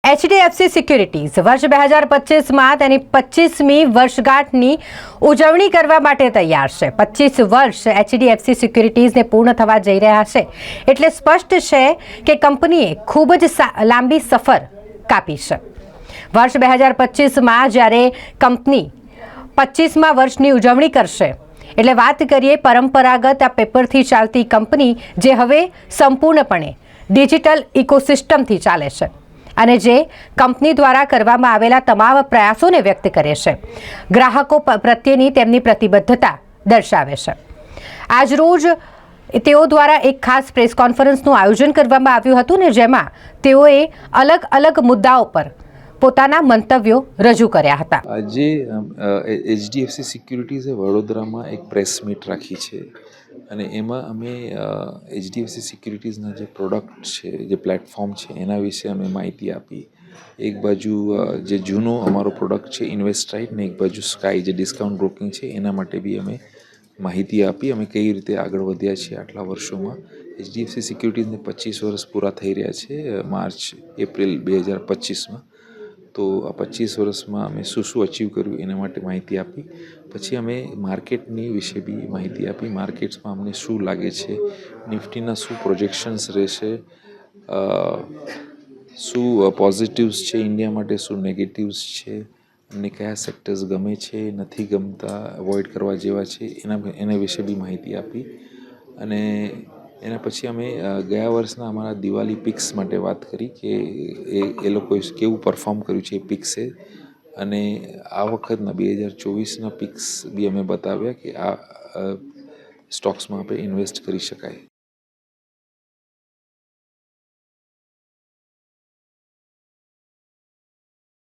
HDFC securities વર્ષ 2025માં તેની 25મી વર્ષગાંઠની ઉજવણી કરવા માટે તૈયાર છે। 25 વર્ષ HDFC સિક્યુરિટીઝને પૂર્ણ થવા જઈ રહ્યા છે એટલે સ્પષ્ટ છે કે કંપનીએ ખૂબ જ લાંબી સફર કાપી છે। વર્ષ 2025માં જ્યારે કંપની 25મા વર્ષની ઉજવણી કરશે એટલે વાત કરીએ પરંપરાગત આ પેપરથી ચાલતી કંપની જે હવે સંપૂર્ણપણે ડિજિટલ ઇકોસિસ્ટમથી ચાલે છે અને જે કંપની દ્વારા કરવામાં આવેલા તમામ પ્રયાસોને વ્યક્ત કરે છે, ગ્રાહકો પ્રત્યેની તેમની પ્રતિબદ્ધતા દર્શાવે છે। આજરોજ તેઓ દ્વારા એક ખાસ પ્રેસ કોન્ફરન્સનું આયોજન કરવામાં આવ્યું હતું ને જેમાં તેઓએ અલગ અલગ મુદ્દાઓ પર પોતાના મંતવ્યો રજૂ કર્યા હતા। આજે HDFC સિક્યુરિટીઝે વડોદરામાં એક પ્રેસ મીટ રાખી છે અને એમાં અમે HDFC સિક્યુરિટીઝના જે પ્રોડક્ટ છે, જે પ્લેટફોર્મ છે એના વિશે અમે માહિતી આપી। એક બાજુ જે જૂનો અમારો પ્રોડક્ટ છે ઇન્વેસ્ટરાઇટ ને એક બાજુ સ્કાય જે ડિસ્કાઉન્ટ બ્રોકિંગ છે એના માટે બી અમે માહિતી આપી। અમે કઈ રીતે આગળ વધ્યા છીએ આટલા વર્ષોમાં। HDFC સિક્યુરિટીઝને 25 વર્ષ પૂરા થઈ રહ્યા છે માર્ચ એપ્રિલ 2025માં। તો આ 25 વર્ષમાં અમે શું અચીવ કર્યું એના માટે માહિતી આપી। પછી અમે માર્કેટની વિશે બી માહિતી આપી। માર્કેટ્સમાં અમને શું લાગે છે, નિફ્ટીના શું પ્રોજેક્શન્સ રહેશે, શું પોઝિટિવ્સ છે ઇન્ડિયા માટે, શું નેગેટિવ્સ છે, અમને કયા સેક્ટર્સ ગમે છે, નથી ગમતા, અવોઇડ કરવા જેવા છે એના વિશે બી માહિતી આપી। અને એના પછી અમે ગયા વર્ષના અમારા દિવાળી પિક્સ માટે વાત કરી કે એ લોકોએ કેવું પરફોર્મ કર્યું છે એ પિક્સે, અને આ વખતના 2024ના પિક્સ બી અમે બતાવ્યા કે આ સ્ટોક્સમાં આપણે ઇન્વેસ્ટ કરી શકાય।